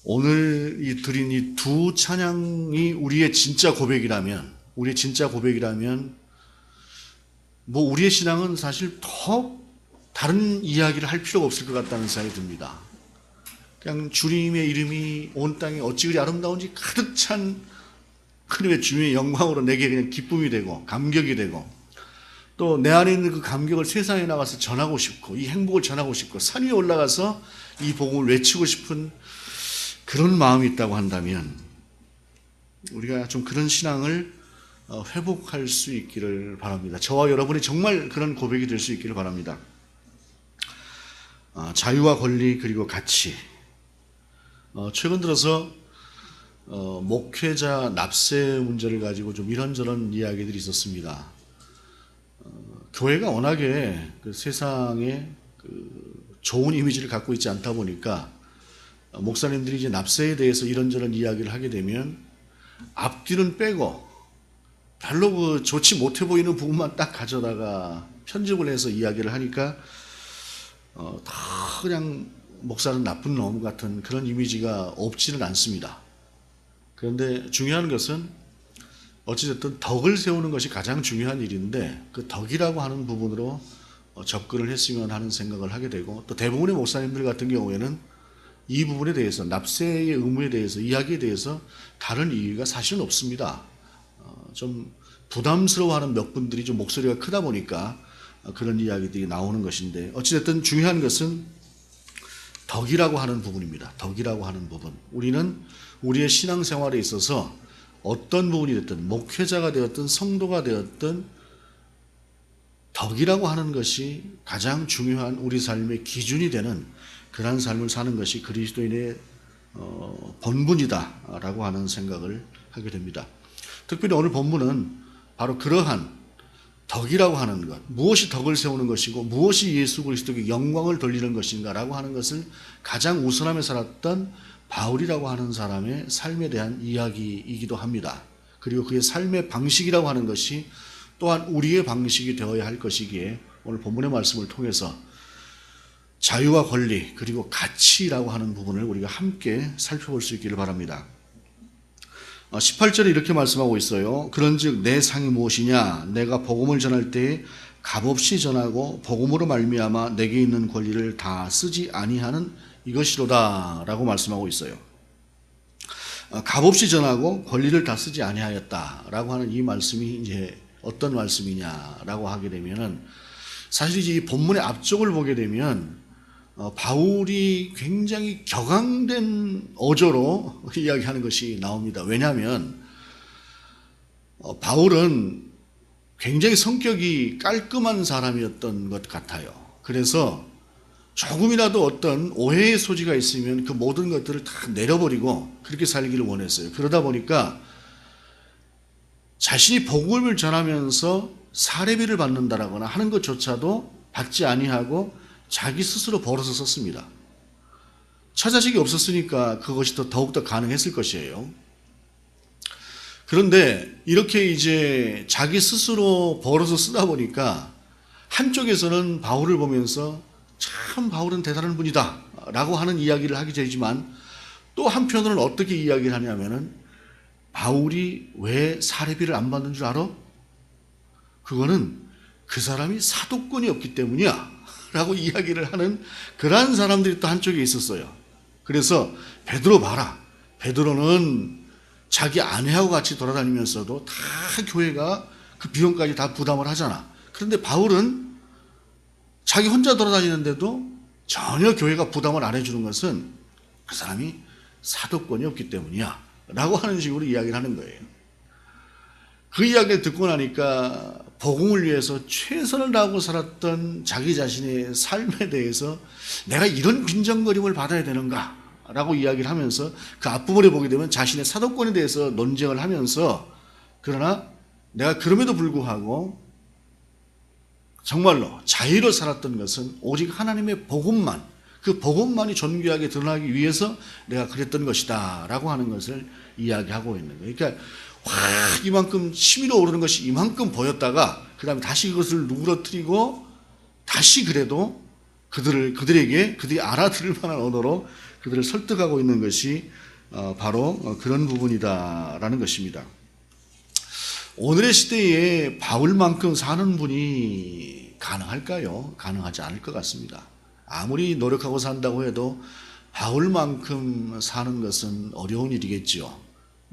오늘 드린 이 두 찬양이 우리의 진짜 고백이라면, 뭐 우리의 신앙은 사실 더 다른 이야기를 할 필요가 없을 것 같다는 생각이 듭니다. 그냥 주님의 이름이 온 땅에 어찌 그리 아름다운지 가득 찬 하나님의 주님의 영광으로 내게 그냥 기쁨이 되고 감격이 되고, 또 내 안에 있는 그 감격을 세상에 나가서 전하고 싶고, 이 행복을 전하고 싶고, 산 위에 올라가서 이 복음을 외치고 싶은 그런 마음이 있다고 한다면, 우리가 좀 그런 신앙을 회복할 수 있기를 바랍니다. 저와 여러분이 정말 그런 고백이 될 수 있기를 바랍니다. 자유와 권리 그리고 가치. 최근 들어서 목회자 납세 문제를 가지고 좀 이런저런 이야기들이 있었습니다. 교회가 워낙에 그 세상에 좋은 이미지를 갖고 있지 않다 보니까 목사님들이 이제 납세에 대해서 이런저런 이야기를 하게 되면 앞뒤는 빼고 별로 좋지 못해 보이는 부분만 딱 가져다가 편집을 해서 이야기를 하니까 다 그냥 목사는 나쁜 놈 같은 그런 이미지가 없지는 않습니다. 그런데 중요한 것은 어찌됐든 덕을 세우는 것이 가장 중요한 일인데, 그 덕이라고 하는 부분으로 접근을 했으면 하는 생각을 하게 되고, 또 대부분의 목사님들 같은 경우에는 이 부분에 대해서, 납세의 의무에 대해서, 이야기에 대해서 다른 이유가 사실은 없습니다. 좀 부담스러워하는 몇 분들이 좀 목소리가 크다 보니까 그런 이야기들이 나오는 것인데, 어찌됐든 중요한 것은 덕이라고 하는 부분입니다. 덕이라고 하는 부분. 우리는 우리의 신앙생활에 있어서 어떤 부분이 됐든, 목회자가 되었든 성도가 되었든, 덕이라고 하는 것이 가장 중요한 우리 삶의 기준이 되는 그러한 삶을 사는 것이 그리스도인의 본분이다라고 하는 생각을 하게 됩니다. 특별히 오늘 본문은 바로 그러한 덕이라고 하는 것, 무엇이 덕을 세우는 것이고 무엇이 예수 그리스도에게 영광을 돌리는 것인가라고 하는 것을 가장 우선하며 살았던 바울이라고 하는 사람의 삶에 대한 이야기이기도 합니다. 그리고 그의 삶의 방식이라고 하는 것이 또한 우리의 방식이 되어야 할 것이기에 오늘 본문의 말씀을 통해서 자유와 권리 그리고 가치라고 하는 부분을 우리가 함께 살펴볼 수 있기를 바랍니다. 18절에 이렇게 말씀하고 있어요. 그런즉 내 상이 무엇이냐? 내가 복음을 전할 때에 값없이 전하고 복음으로 말미암아 내게 있는 권리를 다 쓰지 아니하는 이것이로다 라고 말씀하고 있어요. 값없이 전하고 권리를 다 쓰지 아니하였다 라고 하는 이 말씀이 이제 어떤 말씀이냐라고 하게 되면은, 사실 이제 이 본문의 앞쪽을 보게 되면 바울이 굉장히 격앙된 어조로 이야기하는 것이 나옵니다. 왜냐하면 바울은 굉장히 성격이 깔끔한 사람이었던 것 같아요. 그래서 조금이라도 어떤 오해의 소지가 있으면 그 모든 것들을 다 내려버리고 그렇게 살기를 원했어요. 그러다 보니까 자신이 복음을 전하면서 사례비를 받는다라거나 하는 것조차도 받지 아니하고 자기 스스로 벌어서 썼습니다. 처자식이 없었으니까 그것이 더욱더 가능했을 것이에요. 그런데 이렇게 이제 자기 스스로 벌어서 쓰다 보니까 한쪽에서는 바울을 보면서 참 바울은 대단한 분이다 라고 하는 이야기를 하게 되지만, 또 한편으로는 어떻게 이야기를 하냐면은 바울이 왜 사례비를 안 받는 줄 알아? 그거는 그 사람이 사도권이 없기 때문이야 라고 이야기를 하는 그러한 사람들이 또 한쪽에 있었어요. 그래서 베드로 봐라, 베드로는 자기 아내하고 같이 돌아다니면서도 다 교회가 그 비용까지 다 부담을 하잖아. 그런데 바울은 자기 혼자 돌아다니는데도 전혀 교회가 부담을 안 해주는 것은 그 사람이 사도권이 없기 때문이야 라고 하는 식으로 이야기를 하는 거예요. 그 이야기를 듣고 나니까 복음을 위해서 최선을 다하고 살았던 자기 자신의 삶에 대해서 내가 이런 빈정거림을 받아야 되는가 라고 이야기를 하면서 그 앞부분에 보게 되면 자신의 사도권에 대해서 논쟁을 하면서, 그러나 내가 그럼에도 불구하고 정말로 자유로 살았던 것은 오직 하나님의 복음만, 그 복음만이 존귀하게 드러나기 위해서 내가 그랬던 것이다 라고 하는 것을 이야기하고 있는 거예요. 그러니까 이만큼 치밀어 오르는 것이 이만큼 보였다가 그 다음에 다시 그것을 누그러뜨리고 다시 그래도 그들이 알아들을 만한 언어로 그들을 설득하고 있는 것이 바로 그런 부분이다라는 것입니다. 오늘의 시대에 바울만큼 사는 분이 가능할까요? 가능하지 않을 것 같습니다. 아무리 노력하고 산다고 해도 바울만큼 사는 것은 어려운 일이겠죠.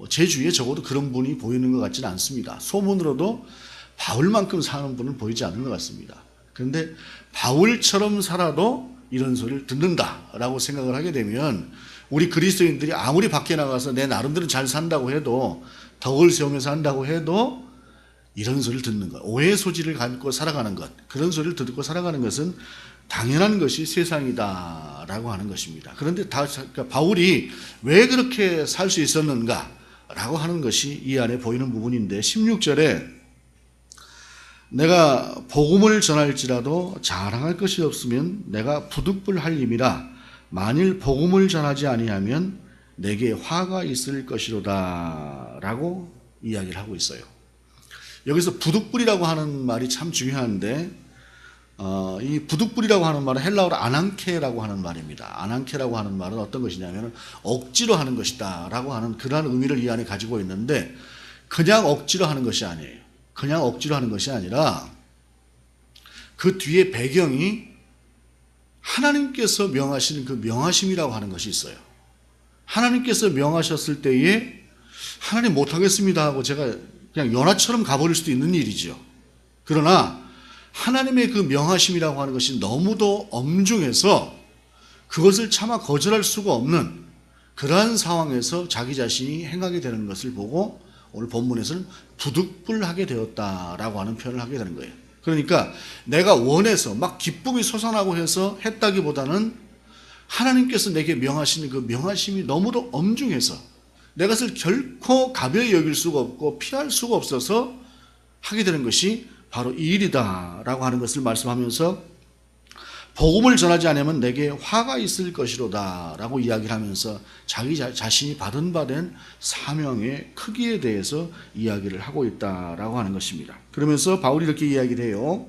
제 주위에 적어도 그런 분이 보이는 것 같지는 않습니다. 소문으로도 바울만큼 사는 분은 보이지 않는 것 같습니다. 그런데 바울처럼 살아도 이런 소리를 듣는다라고 생각을 하게 되면 우리 그리스도인들이 아무리 밖에 나가서 내 나름대로 잘 산다고 해도 덕을 세우면서 한다고 해도 이런 소리를 듣는 것, 오해의 소지를 갖고 살아가는 것, 그런 소리를 듣고 살아가는 것은 당연한 것이 세상이다라고 하는 것입니다. 그런데 그러니까 바울이 왜 그렇게 살 수 있었는가라고 하는 것이 이 안에 보이는 부분인데 16절에 내가 복음을 전할지라도 자랑할 것이 없으면 내가 부득불할 임이라 만일 복음을 전하지 아니하면 내게 화가 있을 것이로다 라고 이야기를 하고 있어요. 여기서 부득불이라고 하는 말이 참 중요한데 이 부득불이라고 하는 말은 헬라어로 아난케라고 하는 말입니다. 아난케라고 하는 말은 어떤 것이냐면 억지로 하는 것이다 라고 하는 그러한 의미를 이 안에 가지고 있는데 그냥 억지로 하는 것이 아니에요. 그냥 억지로 하는 것이 아니라 그 뒤에 배경이 하나님께서 명하시는 그 명하심이라고 하는 것이 있어요. 하나님께서 명하셨을 때에 하나님 못하겠습니다 하고 제가 그냥 연하처럼 가버릴 수도 있는 일이죠. 그러나 하나님의 그 명하심이라고 하는 것이 너무도 엄중해서 그것을 차마 거절할 수가 없는 그러한 상황에서 자기 자신이 행하게 되는 것을 보고 오늘 본문에서는 부득불하게 되었다라고 하는 표현을 하게 되는 거예요. 그러니까 내가 원해서 막 기쁨이 솟아나고 해서 했다기보다는 하나님께서 내게 명하시는 그 명하심이 너무도 엄중해서 내 것을 결코 가벼이 여길 수가 없고 피할 수가 없어서 하게 되는 것이 바로 이 일이다라고 하는 것을 말씀하면서 복음을 전하지 않으면 내게 화가 있을 것이로다라고 이야기를 하면서 자기 자신이 받은 바 된 사명의 크기에 대해서 이야기를 하고 있다라고 하는 것입니다. 그러면서 바울이 이렇게 이야기를 해요.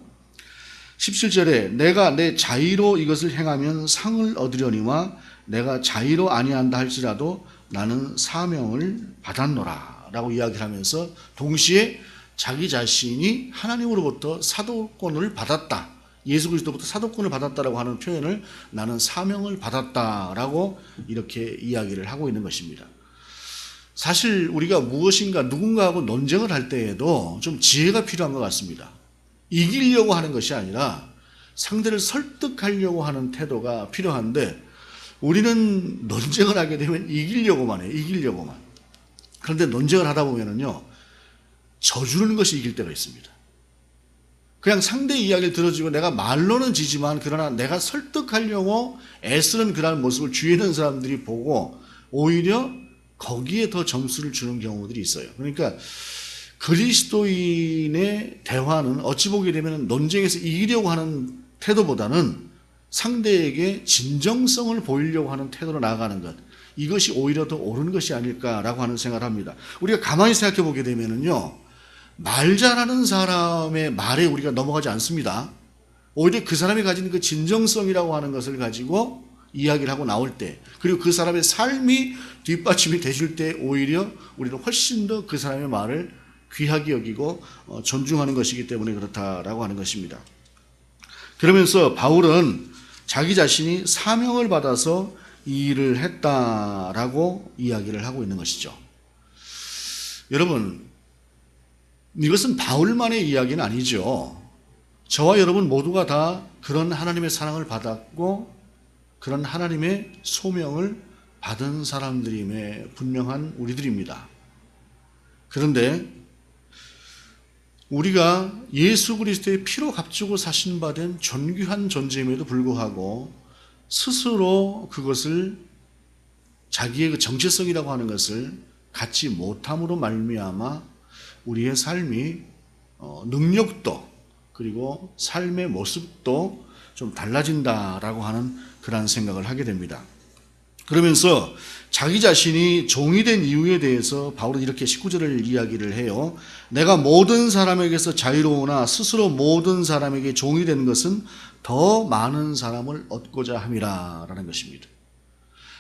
17절에 내가 내 자의로 이것을 행하면 상을 얻으려니와 내가 자의로 아니한다 할지라도 나는 사명을 받았노라 라고 이야기를 하면서 동시에 자기 자신이 하나님으로부터 사도권을 받았다, 예수 그리스도부터 사도권을 받았다라고 하는 표현을 나는 사명을 받았다라고 이렇게 이야기를 하고 있는 것입니다. 사실 우리가 무엇인가 누군가하고 논쟁을 할 때에도 좀 지혜가 필요한 것 같습니다. 이기려고 하는 것이 아니라 상대를 설득하려고 하는 태도가 필요한데 우리는 논쟁을 하게 되면 이기려고만 해요. 이기려고만. 그런데 논쟁을 하다 보면은요, 져주는 것이 이길 때가 있습니다. 그냥 상대 이야기를 들어주고 내가 말로는 지지만 그러나 내가 설득하려고 애쓰는 그런 모습을 주위에 있는 사람들이 보고 오히려 거기에 더 점수를 주는 경우들이 있어요. 그러니까 그리스도인의 대화는 어찌 보게 되면 논쟁에서 이기려고 하는 태도보다는 상대에게 진정성을 보이려고 하는 태도로 나아가는 것, 이것이 오히려 더 옳은 것이 아닐까라고 하는 생각을 합니다. 우리가 가만히 생각해 보게 되면은요, 말 잘하는 사람의 말에 우리가 넘어가지 않습니다. 오히려 그 사람이 가진 그 진정성이라고 하는 것을 가지고 이야기를 하고 나올 때, 그리고 그 사람의 삶이 뒷받침이 되실 때 오히려 우리는 훨씬 더 그 사람의 말을 귀하게 여기고 존중하는 것이기 때문에 그렇다라고 하는 것입니다. 그러면서 바울은 자기 자신이 사명을 받아서 이 일을 했다라고 이야기를 하고 있는 것이죠. 여러분, 이것은 바울만의 이야기는 아니죠. 저와 여러분 모두가 다 그런 하나님의 사랑을 받았고 그런 하나님의 소명을 받은 사람들임에 분명한 우리들입니다. 그런데 우리가 예수 그리스도의 피로 값주고 사신 바 된 존귀한 존재임에도 불구하고 스스로 그것을 자기의 그 정체성이라고 하는 것을 갖지 못함으로 말미암아 우리의 삶이 능력도 그리고 삶의 모습도 좀 달라진다라고 하는 그런 생각을 하게 됩니다. 그러면서 자기 자신이 종이 된 이유에 대해서 바울은 이렇게 19절을 이야기를 해요. 내가 모든 사람에게서 자유로우나 스스로 모든 사람에게 종이 된 것은 더 많은 사람을 얻고자 함이라 라는 것입니다.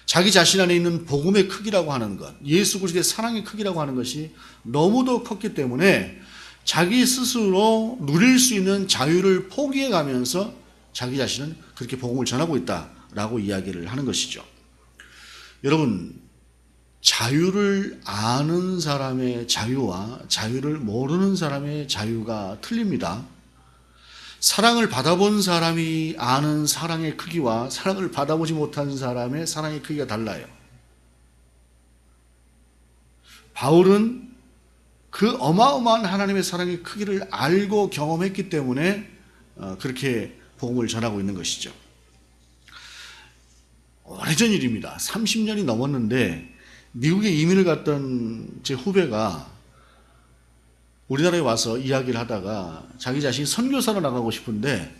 자기 자신 안에 있는 복음의 크기라고 하는 것, 예수 그리스도의 사랑의 크기라고 하는 것이 너무도 컸기 때문에 자기 스스로 누릴 수 있는 자유를 포기해 가면서 자기 자신은 그렇게 복음을 전하고 있다라고 이야기를 하는 것이죠. 여러분, 자유를 아는 사람의 자유와 자유를 모르는 사람의 자유가 틀립니다. 사랑을 받아본 사람이 아는 사랑의 크기와 사랑을 받아보지 못한 사람의 사랑의 크기가 달라요. 바울은 그 어마어마한 하나님의 사랑의 크기를 알고 경험했기 때문에 그렇게 복음을 전하고 있는 것이죠. 오래전 일입니다. 30년이 넘었는데 미국에 이민을 갔던 제 후배가 우리나라에 와서 이야기를 하다가 자기 자신이 선교사로 나가고 싶은데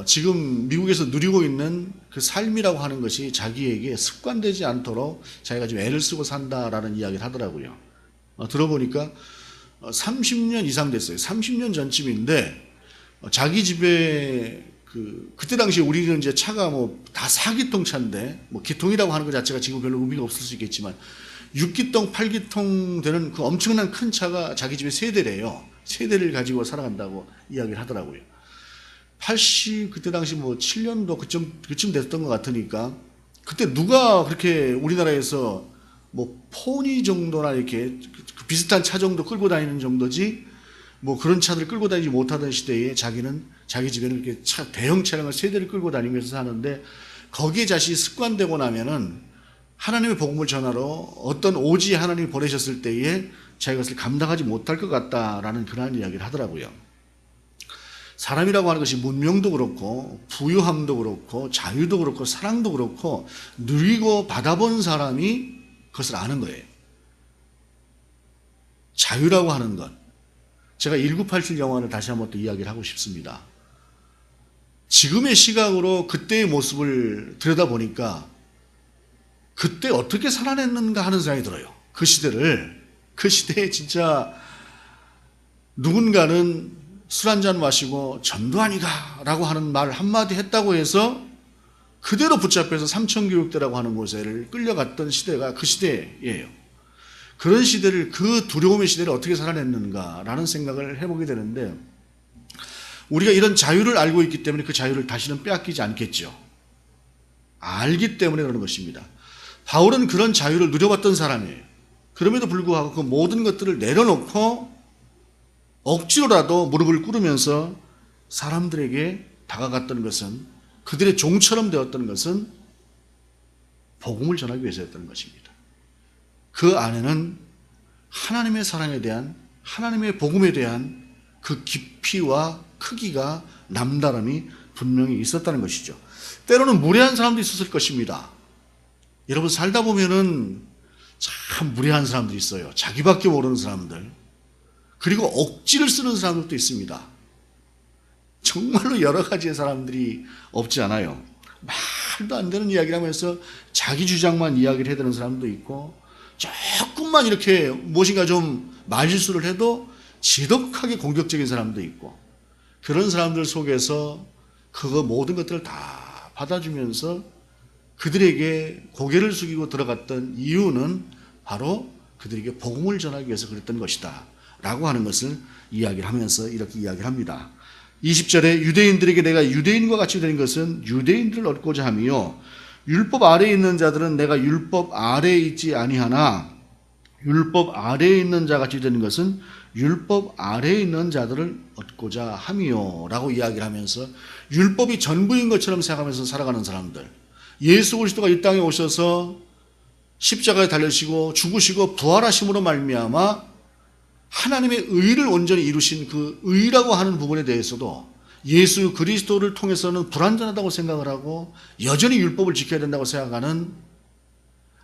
지금 미국에서 누리고 있는 그 삶이라고 하는 것이 자기에게 습관되지 않도록 자기가 지금 애를 쓰고 산다라는 이야기를 하더라고요. 들어보니까 30년 이상 됐어요. 30년 전쯤인데 자기 집에 그때 당시에 우리는 이제 차가 뭐 다 4기통 차인데 뭐 기통이라고 하는 것 자체가 지금 별로 의미가 없을 수 있겠지만 6기통, 8기통 되는 그 엄청난 큰 차가 자기 집에 3대래요. 3대를 가지고 살아간다고 이야기를 하더라고요. 그때 당시 뭐 7년도 그쯤 됐던 것 같으니까 그때 누가 그렇게 우리나라에서 뭐 포니 정도나 이렇게 비슷한 차 정도 끌고 다니는 정도지 뭐 그런 차들을 끌고 다니지 못하던 시대에 자기는 자기 집에는 이렇게 대형 차량을 3대를 끌고 다니면서 사는데 거기에 자신이 습관되고 나면은 하나님의 복음을 전하러 어떤 오지 하나님이 보내셨을 때에 자기가 그것을 감당하지 못할 것 같다라는 그러한 이야기를 하더라고요. 사람이라고 하는 것이 문명도 그렇고 부유함도 그렇고 자유도 그렇고 사랑도 그렇고 누리고 받아본 사람이 그것을 아는 거예요. 자유라고 하는 것. 제가 1987 영화를 다시 한번 또 이야기를 하고 싶습니다. 지금의 시각으로 그때의 모습을 들여다보니까 그때 어떻게 살아냈는가 하는 생각이 들어요. 그 시대에 진짜 누군가는 술 한잔 마시고 전두환이가 라고 하는 말 한마디 했다고 해서 그대로 붙잡혀서 삼천교육대라고 하는 곳에 끌려갔던 시대가 그 시대예요. 그런 시대를, 그 두려움의 시대를 어떻게 살아냈는가라는 생각을 해보게 되는데 우리가 이런 자유를 알고 있기 때문에 그 자유를 다시는 빼앗기지 않겠죠. 알기 때문에 그러는 것입니다. 바울은 그런 자유를 누려봤던 사람이에요. 그럼에도 불구하고 그 모든 것들을 내려놓고 억지로라도 무릎을 꿇으면서 사람들에게 다가갔던 것은, 그들의 종처럼 되었던 것은 복음을 전하기 위해서였던 것입니다. 그 안에는 하나님의 사랑에 대한, 하나님의 복음에 대한 그 깊이와 크기가, 남다름이 분명히 있었다는 것이죠. 때로는 무례한 사람도 있었을 것입니다. 여러분, 살다 보면은 참 무례한 사람들이 있어요. 자기밖에 모르는 사람들. 그리고 억지를 쓰는 사람들도 있습니다. 정말로 여러 가지의 사람들이 없지 않아요. 말도 안 되는 이야기를 하면서 자기 주장만 이야기를 해대는 사람도 있고, 조금만 이렇게 무엇인가 좀 말실수를 해도 지독하게 공격적인 사람도 있고, 그런 사람들 속에서 그거 모든 것들을 다 받아주면서 그들에게 고개를 숙이고 들어갔던 이유는 바로 그들에게 복음을 전하기 위해서 그랬던 것이다 라고 하는 것을 이야기를 하면서 이렇게 이야기를 합니다. 20절에 유대인들에게 내가 유대인과 같이 된 것은 유대인들을 얻고자 하며 율법 아래에 있는 자들은 내가 율법 아래에 있지 아니하나 율법 아래에 있는 자같이 되는 것은 율법 아래에 있는 자들을 얻고자 함이요 라고 이야기를 하면서 율법이 전부인 것처럼 생각하면서 살아가는 사람들, 예수 그리스도가 이 땅에 오셔서 십자가에 달리시고 죽으시고 부활하심으로 말미암아 하나님의 의를 온전히 이루신 그 의라고 하는 부분에 대해서도 예수 그리스도를 통해서는 불완전하다고 생각을 하고 여전히 율법을 지켜야 된다고 생각하는,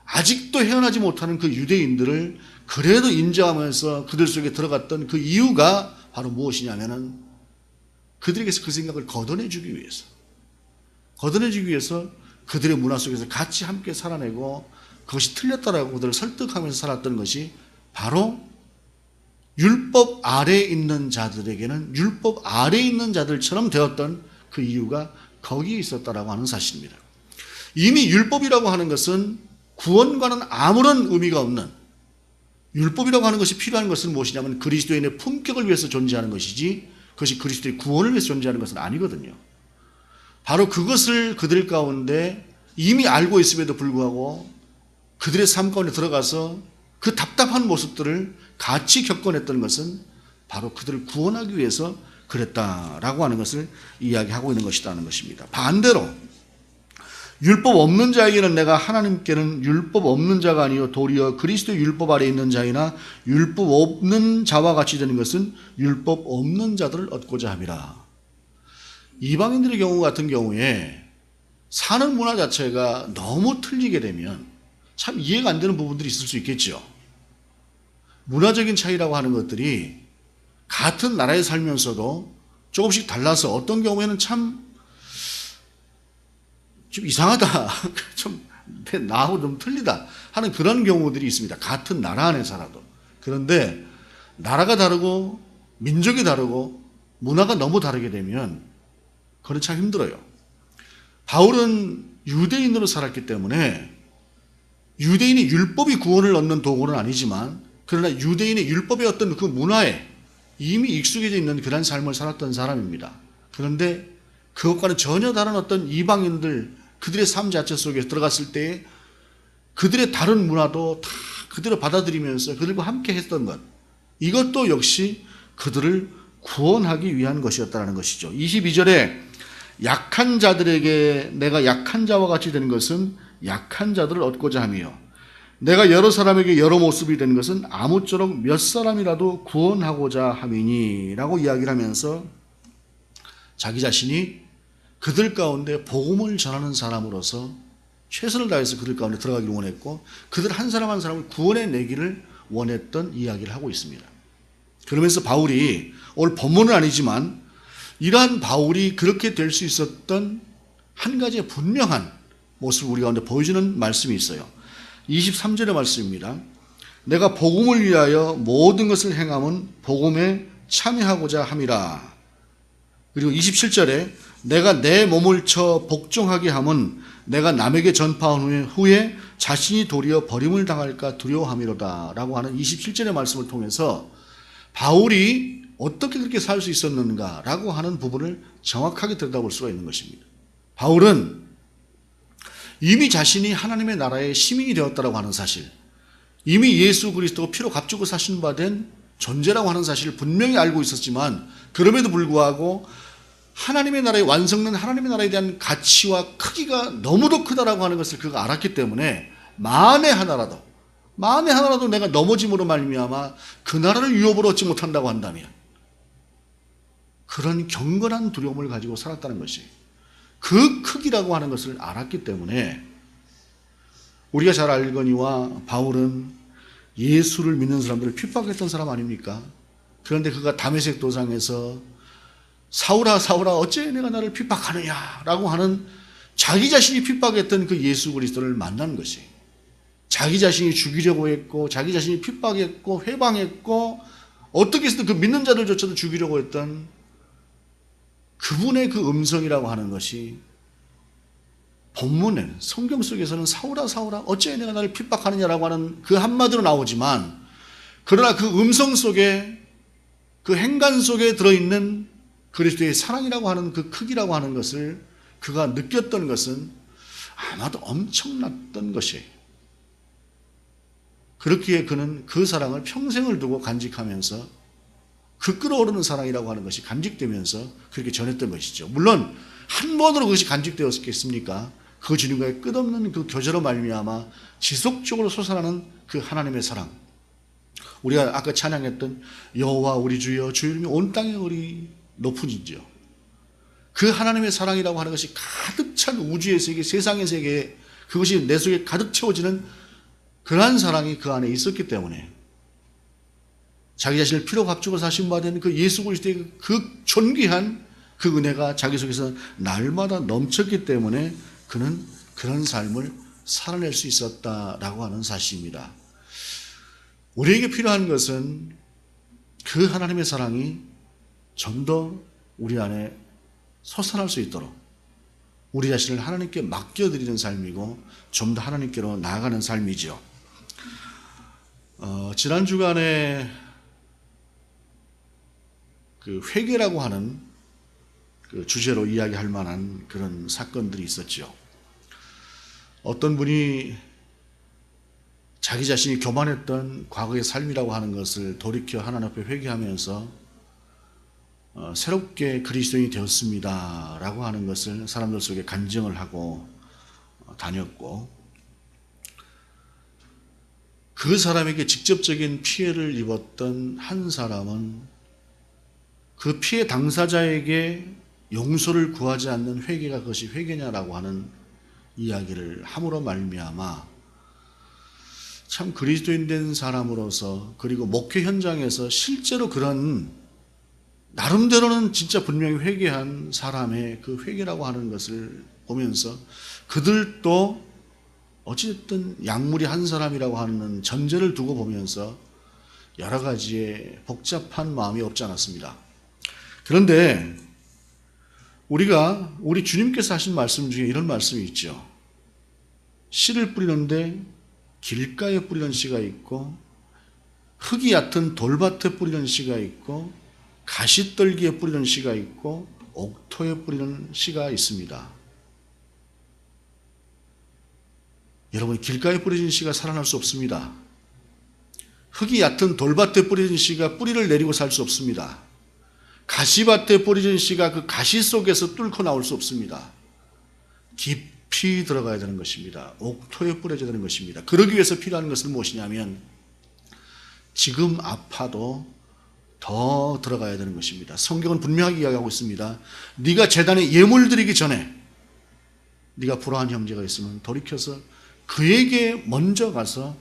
아직도 헤어나지 못하는 그 유대인들을 그래도 인정하면서 그들 속에 들어갔던 그 이유가 바로 무엇이냐면은 그들에게서 그 생각을 걷어내주기 위해서 그들의 문화 속에서 같이 함께 살아내고 그것이 틀렸다라고 그들을 설득하면서 살았던 것이 바로 율법 아래에 있는 자들에게는 율법 아래에 있는 자들처럼 되었던 그 이유가 거기에 있었다라고 하는 사실입니다. 이미 율법이라고 하는 것은 구원과는 아무런 의미가 없는, 율법이라고 하는 것이 필요한 것은 무엇이냐면 그리스도인의 품격을 위해서 존재하는 것이지 그것이 그리스도의 구원을 위해서 존재하는 것은 아니거든요. 바로 그것을 그들 가운데 이미 알고 있음에도 불구하고 그들의 삶 가운데 들어가서 그 답답한 모습들을 같이 겪어냈던 것은 바로 그들을 구원하기 위해서 그랬다라고 하는 것을 이야기하고 있는 것이라는 것입니다. 반대로 율법 없는 자에게는 내가 하나님께는 율법 없는 자가 아니요 도리어 그리스도의 율법 아래 있는 자이나 율법 없는 자와 같이 되는 것은 율법 없는 자들을 얻고자 함이라. 이방인들의 경우 같은 경우에 사는 문화 자체가 너무 틀리게 되면 참 이해가 안 되는 부분들이 있을 수 있겠죠. 문화적인 차이라고 하는 것들이 같은 나라에 살면서도 조금씩 달라서 어떤 경우에는 참 좀 이상하다, 좀 나하고 좀 틀리다 하는 그런 경우들이 있습니다. 같은 나라 안에 살아도. 그런데 나라가 다르고 민족이 다르고 문화가 너무 다르게 되면 그건 참 힘들어요. 바울은 유대인으로 살았기 때문에 유대인이 율법이 구원을 얻는 도구는 아니지만 그러나 유대인의 율법의 어떤 그 문화에 이미 익숙해져 있는 그런 삶을 살았던 사람입니다. 그런데 그것과는 전혀 다른 어떤 이방인들, 그들의 삶 자체 속에 들어갔을 때 그들의 다른 문화도 다 그대로 받아들이면서 그들과 함께 했던 것, 이것도 역시 그들을 구원하기 위한 것이었다는 것이죠. 22절에 약한 자들에게 내가 약한 자와 같이 되는 것은 약한 자들을 얻고자 함이요 내가 여러 사람에게 여러 모습이 되는 것은 아무쪼록 몇 사람이라도 구원하고자 함이니 라고 이야기를 하면서 자기 자신이 그들 가운데 복음을 전하는 사람으로서 최선을 다해서 그들 가운데 들어가기를 원했고 그들 한 사람 한 사람을 구원해내기를 원했던 이야기를 하고 있습니다. 그러면서 바울이 오늘 본문은 아니지만 이러한 바울이 그렇게 될 수 있었던 한 가지의 분명한 모습을 우리 가운데 보여주는 말씀이 있어요. 23절의 말씀입니다. 내가 복음을 위하여 모든 것을 행함은 복음에 참여하고자 함이라. 그리고 27절에 내가 내 몸을 쳐 복종하게 함은 내가 남에게 전파한 후에 자신이 도리어 버림을 당할까 두려워함이로다 라고 하는 27절의 말씀을 통해서 바울이 어떻게 그렇게 살 수 있었는가 라고 하는 부분을 정확하게 들여다볼 수가 있는 것입니다. 바울은 이미 자신이 하나님의 나라의 시민이 되었다라고 하는 사실, 이미 예수 그리스도가 피로 값주고 사신 바 된 존재라고 하는 사실을 분명히 알고 있었지만 그럼에도 불구하고 하나님의 나라에 완성된 하나님의 나라에 대한 가치와 크기가 너무도 크다라고 하는 것을 그가 알았기 때문에 만에 하나라도 내가 넘어짐으로 말미암아 그 나라를 유업으로 얻지 못한다고 한다면 그런 경건한 두려움을 가지고 살았다는 것이 그 크기라고 하는 것을 알았기 때문에 우리가 잘 알거니와 바울은 예수를 믿는 사람들을 핍박했던 사람 아닙니까? 그런데 그가 다메섹 도상에서 사울아 사울아 어째 내가 나를 핍박하느냐 라고 하는 자기 자신이 핍박했던 그 예수 그리스도를 만난 것이 자기 자신이 죽이려고 했고 자기 자신이 핍박했고 회방했고 어떻게 해서든 그 믿는 자들조차도 죽이려고 했던 그분의 그 음성이라고 하는 것이 본문에는 성경 속에서는 사울아 사울아 어째 내가 나를 핍박하느냐라고 하는 그 한마디로 나오지만 그러나 그 음성 속에 그 행간 속에 들어있는 그리스도의 사랑이라고 하는 그 크기라고 하는 것을 그가 느꼈던 것은 아마도 엄청났던 것이에요. 그렇기에 그는 그 사랑을 평생을 두고 간직하면서 그 끓어오르는 사랑이라고 하는 것이 간직되면서 그렇게 전했던 것이죠. 물론 한 번으로 그것이 간직되었겠습니까? 그 주님과의 끝없는 그 교제로 말미암아 지속적으로 솟아나는 그 하나님의 사랑. 우리가 아까 찬양했던 여호와 우리 주여 주의 이름이 온 땅에 우리 높으니지요. 그 하나님의 사랑이라고 하는 것이 가득 찬 우주의 세계, 세상의 세계, 그것이 내 속에 가득 채워지는 그러한 사랑이 그 안에 있었기 때문에 자기 자신을 피로 값주고 사신 바 된 그 예수 그리스도의 그 존귀한 그 은혜가 자기 속에서 날마다 넘쳤기 때문에 그는 그런 삶을 살아낼 수 있었다라고 하는 사실입니다. 우리에게 필요한 것은 그 하나님의 사랑이 좀 더 우리 안에 솟아날 수 있도록 우리 자신을 하나님께 맡겨드리는 삶이고 좀 더 하나님께로 나아가는 삶이죠. 지난 주간에 그 회개라고 하는 그 주제로 이야기할 만한 그런 사건들이 있었죠. 어떤 분이 자기 자신이 교만했던 과거의 삶이라고 하는 것을 돌이켜 하나님 앞에 회개하면서 새롭게 그리스도인이 되었습니다 라고 하는 것을 사람들 속에 간증을 하고 다녔고, 그 사람에게 직접적인 피해를 입었던 한 사람은 그 피해 당사자에게 용서를 구하지 않는 회개가 그것이 회개냐라고 하는 이야기를 함으로 말미암아 참 그리스도인 된 사람으로서, 그리고 목회 현장에서 실제로 그런 나름대로는 진짜 분명히 회개한 사람의 그 회개라고 하는 것을 보면서 그들도 어찌됐든 약물이 한 사람이라고 하는 전제를 두고 보면서 여러 가지의 복잡한 마음이 없지 않았습니다. 그런데 우리 주님께서 하신 말씀 중에 이런 말씀이 있죠. 씨를 뿌리는데 길가에 뿌리는 씨가 있고, 흙이 얕은 돌밭에 뿌리는 씨가 있고, 가시떨기에 뿌리는 씨가 있고, 옥토에 뿌리는 씨가 있습니다. 여러분, 길가에 뿌려진 씨가 살아날 수 없습니다. 흙이 얕은 돌밭에 뿌려진 씨가 뿌리를 내리고 살 수 없습니다. 가시밭에 뿌려진 씨가 그 가시 속에서 뚫고 나올 수 없습니다. 깊이 들어가야 되는 것입니다. 옥토에 뿌려져야 되는 것입니다. 그러기 위해서 필요한 것은 무엇이냐면 지금 아파도 더 들어가야 되는 것입니다. 성경은 분명하게 이야기하고 있습니다. 네가 제단에 예물 드리기 전에 네가 불화한 형제가 있으면 돌이켜서 그에게 먼저 가서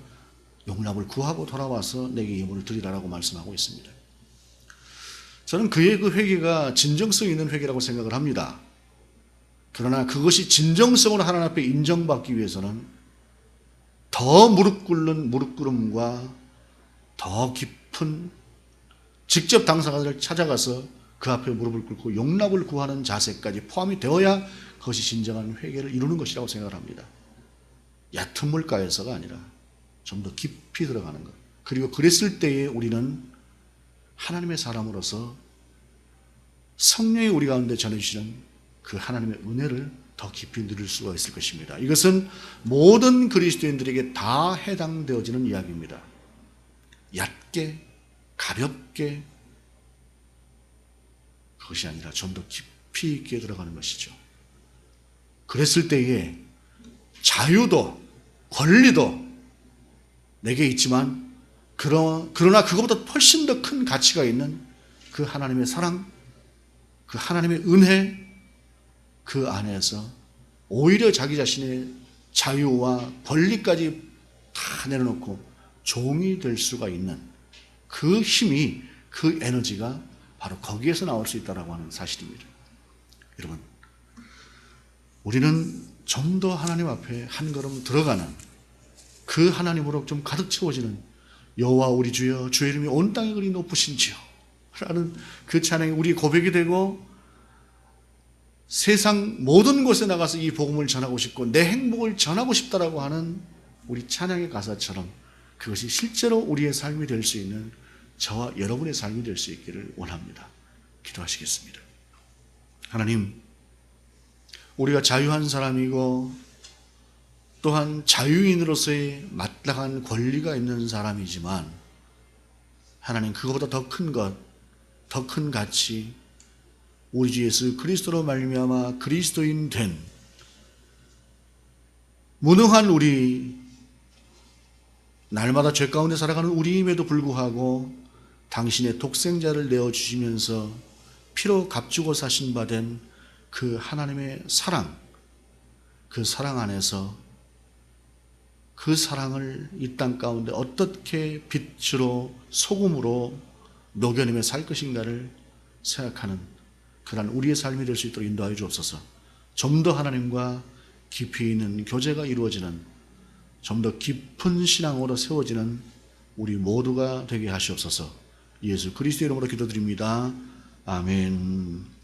용납을 구하고 돌아와서 내게 예물을 드리라라고 말씀하고 있습니다. 저는 그의 그 회개가 진정성 있는 회개라고 생각을 합니다. 그러나 그것이 진정성으로 하나님 앞에 인정받기 위해서는 더 무릎 꿇는 무릎꿇음과 더 깊은 직접 당사자를 찾아가서 그 앞에 무릎을 꿇고 용납을 구하는 자세까지 포함이 되어야 그것이 진정한 회개를 이루는 것이라고 생각을 합니다. 얕은 물가에서가 아니라 좀 더 깊이 들어가는 것. 그리고 그랬을 때에 우리는 하나님의 사람으로서 성령이 우리 가운데 전해주시는 그 하나님의 은혜를 더 깊이 누릴 수가 있을 것입니다. 이것은 모든 그리스도인들에게 다 해당되어지는 이야기입니다. 얕게, 가볍게, 그것이 아니라 좀 더 깊이 있게 들어가는 것이죠. 그랬을 때에 자유도 권리도 내게 있지만 그러나 그것보다 훨씬 더 큰 가치가 있는 그 하나님의 사랑, 그 하나님의 은혜, 그 안에서 오히려 자기 자신의 자유와 권리까지 다 내려놓고 종이 될 수가 있는 그 힘이, 그 에너지가 바로 거기에서 나올 수 있다고 하는 사실입니다. 여러분, 우리는 좀 더 하나님 앞에 한 걸음 들어가는 그 하나님으로 좀 가득 채워지는 여호와 우리 주여 주의 이름이 온 땅에 그리 높으신지요 라는 그 찬양이 우리 고백이 되고, 세상 모든 곳에 나가서 이 복음을 전하고 싶고 내 행복을 전하고 싶다라고 하는 우리 찬양의 가사처럼 그것이 실제로 우리의 삶이 될 수 있는 저와 여러분의 삶이 될 수 있기를 원합니다. 기도하시겠습니다. 하나님, 우리가 자유한 사람이고 또한 자유인으로서의 마땅한 권리가 있는 사람이지만 하나님, 그것보다 더 큰 것, 더 큰 가치, 우리 주 예수 그리스도로 말미암아 그리스도인 된 무능한 우리, 날마다 죄 가운데 살아가는 우리임에도 불구하고 당신의 독생자를 내어주시면서 피로 값주고 사신 바 된 그 하나님의 사랑, 그 사랑 안에서 그 사랑을 이 땅 가운데 어떻게 빛으로 소금으로 녹여내며 살 것인가를 생각하는 그러한 우리의 삶이 될 수 있도록 인도하여 주옵소서. 좀 더 하나님과 깊이 있는 교제가 이루어지는, 좀 더 깊은 신앙으로 세워지는 우리 모두가 되게 하시옵소서. 예수 그리스도의 이름으로 기도드립니다. 아멘.